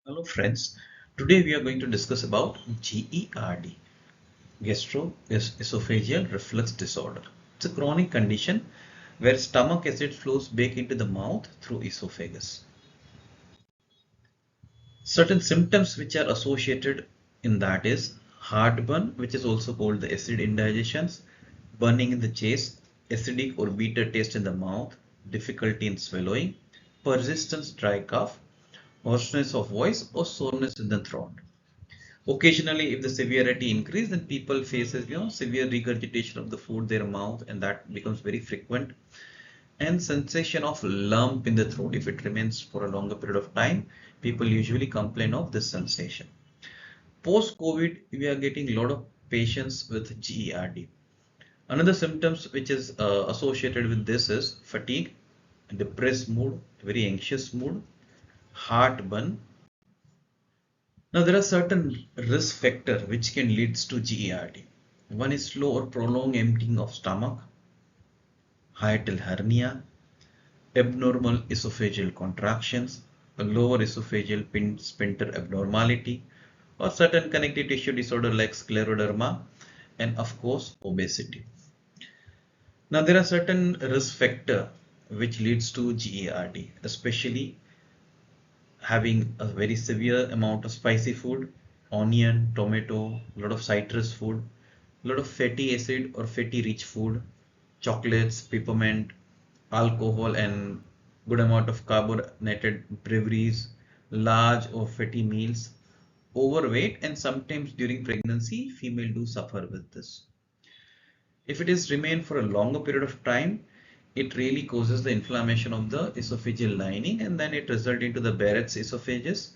Hello friends, today we are going to discuss about GERD, gastroesophageal reflux disorder. It's a chronic condition where stomach acid flows back into the mouth through esophagus. Certain symptoms which are associated in that is heartburn, which is also called the acid indigestions, burning in the chest, acidic or bitter taste in the mouth, difficulty in swallowing, persistent dry cough, hoarseness of voice or soreness in the throat. Occasionally, if the severity increases, then people faces severe regurgitation of the food in their mouth, and that becomes very frequent. And sensation of lump in the throat if it remains for a longer period of time, people usually complain of this sensation. Post-COVID, we are getting a lot of patients with GERD. Another symptoms which is associated with this is fatigue, depressed mood, very anxious mood, heartburn. Now there are certain risk factors which can lead to GERD. One is slow or prolonged emptying of stomach, hiatal hernia, abnormal esophageal contractions, a lower esophageal sphincter abnormality, or certain connective tissue disorder like scleroderma, and of course obesity. Now there are certain risk factors which leads to GERD, especially having a very severe amount of spicy food, onion, tomato, a lot of citrus food, a lot of fatty acid or fatty rich food, chocolates, peppermint, alcohol and good amount of carbonated beverages, large or fatty meals, overweight, and sometimes during pregnancy, female do suffer with this. If it is remain for a longer period of time, it really causes the inflammation of the esophageal lining and then it results into the Barrett's esophagus,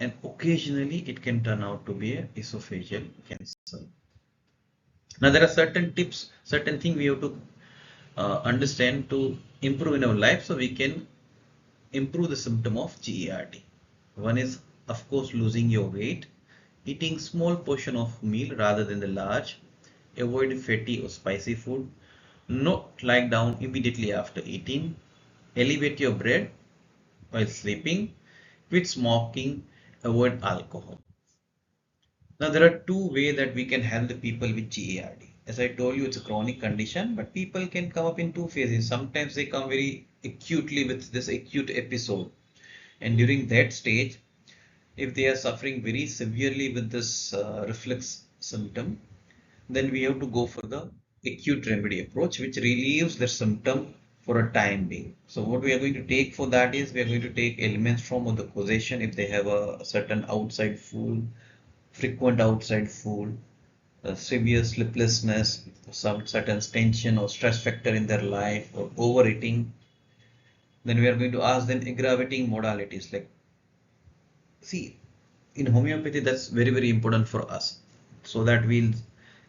and occasionally it can turn out to be a esophageal cancer. Now there are certain tips, certain things we have to understand to improve in our life so we can improve the symptom of GERD. One is of course losing your weight, eating small portion of meal rather than the large, avoid fatty or spicy food, not lie down immediately after eating, elevate your bread while sleeping, quit smoking, avoid alcohol. Now there are two ways that we can help the people with GERD. As I told you, it's a chronic condition, but people can come up in two phases. Sometimes they come very acutely with this acute episode. And during that stage, if they are suffering very severely with this reflex symptom, then we have to go for the acute remedy approach, which relieves the symptom for a time being. So what we are going to take for that is we are going to take elements from the causation if they have a certain outside food, frequent outside food, severe sleeplessness, some certain tension or stress factor in their life, or overeating. Then we are going to ask them aggravating modalities like, see, in homeopathy, that's very, very important for us so that we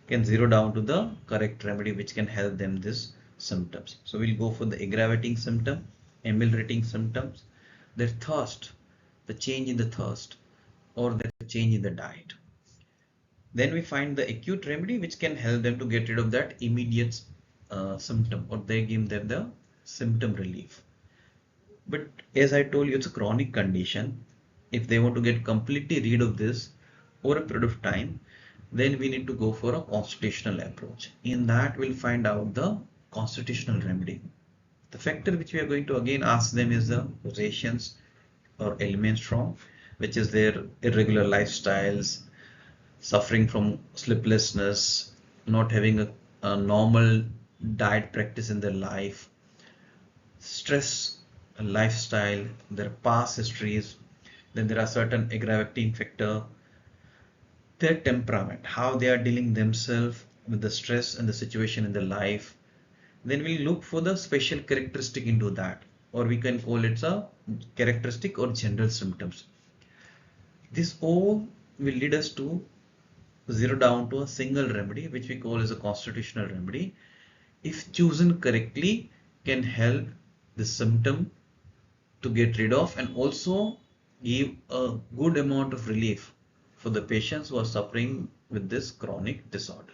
can zero down to the correct remedy which can help them this symptoms. So we'll go for the aggravating symptom, ameliorating symptoms, their thirst, the change in the thirst, or the change in the diet. Then we find the acute remedy which can help them to get rid of that immediate symptom, or they give them the symptom relief. But as I told you, it's a chronic condition. If they want to get completely rid of this over a period of time, then we need to go for a constitutional approach. In that, we'll find out the constitutional remedy. The factor which we are going to again ask them is the causations or elements from, which is their irregular lifestyles, suffering from sleeplessness, not having a normal diet practice in their life, stress, lifestyle, their past histories. Then there are certain aggravating factor, their temperament, how they are dealing themselves with the stress and the situation in their life. Then we look for the special characteristic into that, or we can call it a characteristic or general symptoms. This all will lead us to zero down to a single remedy which we call as a constitutional remedy, if chosen correctly, can help the symptom to get rid of and also give a good amount of relief for the patients who are suffering with this chronic disorder.